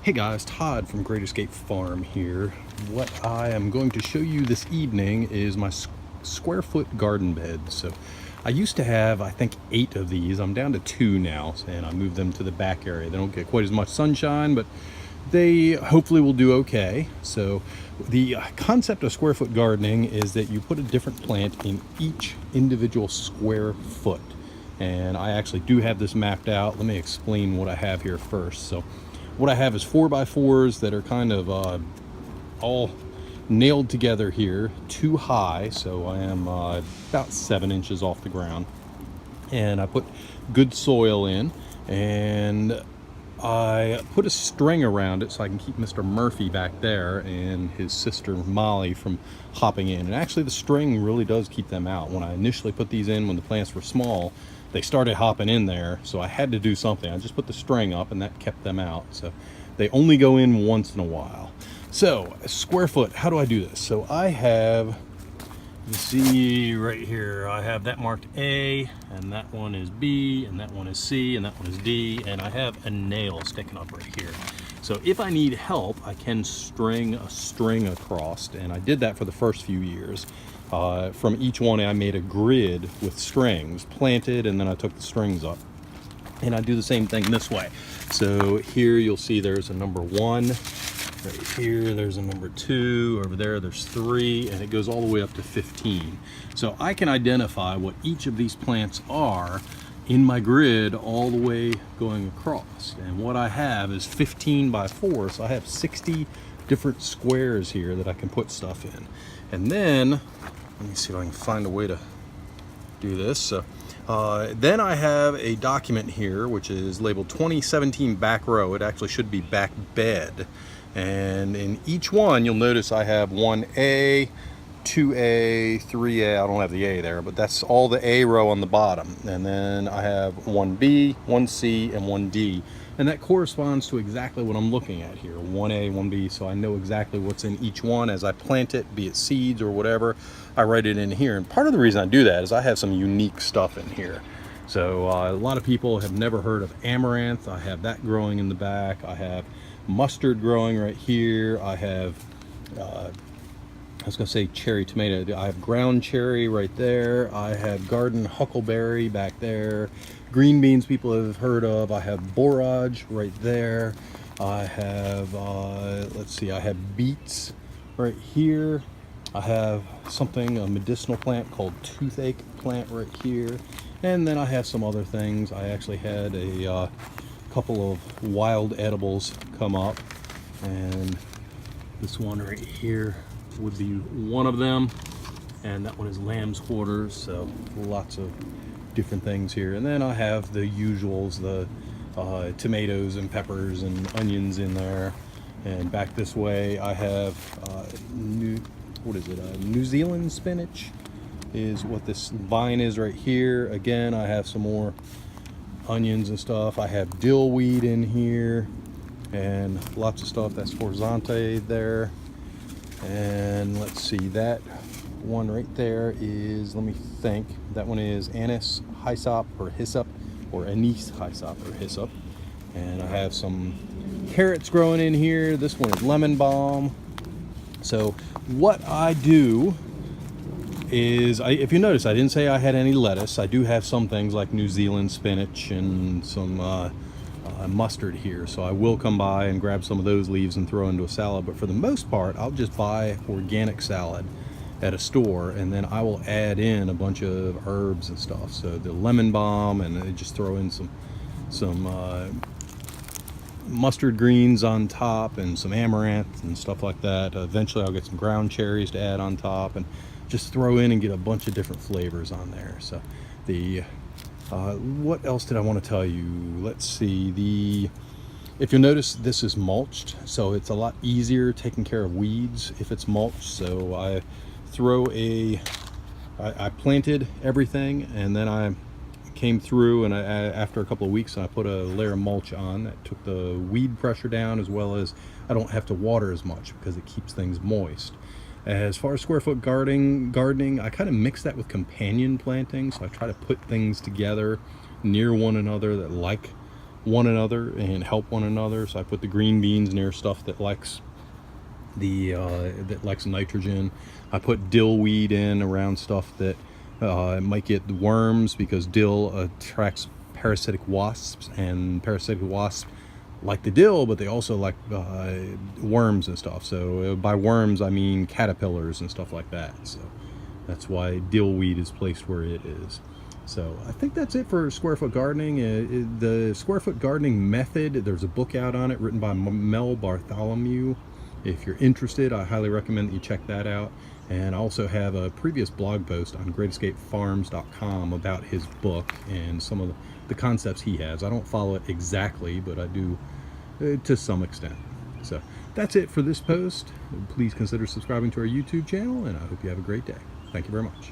Hey guys, Todd from Great Escape Farm here. What I am going to show you this evening is my square foot garden bed. So I used to have, I think, 8 of these. I'm down to 2 now, and I moved them to the back area. They don't get quite as much sunshine, but they hopefully will do okay. So the concept of square foot gardening is that you put a different plant in each individual square foot. And I actually do have this mapped out. Let me explain what I have here first. So what I have is 4x4s that are kind of all nailed together here, 2 high, so I am about 7 inches off the ground. And I put good soil in, and I put a string around it so I can keep Mr. Murphy back there and his sister Molly from hopping in. And actually the string really does keep them out. When I initially put these in when the plants were small, they started hopping in there, so I had to do something. I just put the string up and that kept them out. So they only go in once in a while. So square foot, how do I do this? So I have, you see right here, I have that marked A, and that one is B, and that one is C, and that one is D, and I have a nail sticking up right here. So if I need help, I can string a string across, and I did that for the first few years. From each one I made a grid with strings planted, and then I took the strings up. And I do the same thing this way. So here you'll see there's a number 1. Right here there's a number 2. Over there there's 3, and it goes all the way up to 15. So I can identify what each of these plants are in my grid all the way going across. And what I have is 15 by 4, so I have 60 different squares here that I can put stuff in. And then, let me see if I can find a way to do this. So, then I have a document here which is labeled 2017 back row. It actually should be back bed. And in each one you'll notice I have 1A, 2A, 3A. I don't have the A there, but that's all the A row on the bottom. And then I have 1B, 1C, and 1D. And that corresponds to exactly what I'm looking at here, 1A, 1B, so I know exactly what's in each one. As I plant it, be it seeds or whatever, I write it in here. And part of the reason I do that is I have some unique stuff in here. So a lot of people have never heard of amaranth. I have that growing in the back. I have mustard growing right here. I have, I was gonna say cherry tomato. I have ground cherry right there. I have garden huckleberry back there. Green beans people have heard of. I have borage right there. I have, let's see, I have beets right here. I have something, a medicinal plant called toothache plant right here. And then I have some other things. I actually had a couple of wild edibles come up. And this one right here would be one of them. And that one is lamb's quarters, so lots of different things here. And then I have the usuals, the tomatoes and peppers and onions in there. And back this way I have New Zealand spinach is what this vine is right here. Again, I have some more onions and stuff. I have dill weed in here and lots of stuff. That's Forzante there. And let's see, that one right there is, let me think, that one is anise hyssop or hyssop, or anise hyssop or hyssop. And I have some carrots growing in here. This one is lemon balm. So what I do is, if you notice, I didn't say I had any lettuce. I do have some things like New Zealand spinach and some mustard here, so I will come by and grab some of those leaves and throw into a salad. But for the most part, I'll just buy organic salad at a store, and then I will add in a bunch of herbs and stuff. So the lemon balm, and I just throw in some mustard greens on top and some amaranth and stuff like that. Eventually I'll get some ground cherries to add on top and just throw in and get a bunch of different flavors on there. So the what else did I want to tell you? Let's see, if you'll notice, this is mulched, so it's a lot easier taking care of weeds if it's mulched. So I planted everything, and then I came through, and after a couple of weeks I put a layer of mulch on that took the weed pressure down, as well as I don't have to water as much because it keeps things moist. As far as square foot gardening, I kind of mix that with companion planting. So I try to put things together near one another that like one another and help one another. So I put the green beans near stuff that likes nitrogen. I put dill weed in around stuff that might get worms, because dill attracts parasitic wasps, and parasitic wasps like the dill, but they also like worms and stuff. So by worms I mean caterpillars and stuff like that. So that's why dill weed is placed where it is. So I think that's it for square foot gardening. The square foot gardening method, there's a book out on it written by Mel Bartholomew. If you're interested, I highly recommend that you check that out. And I also have a previous blog post on greatescapefarms.com about his book and some of the concepts he has. I don't follow it exactly, but I do to some extent. So that's it for this post. Please consider subscribing to our YouTube channel, and I hope you have a great day. Thank you very much.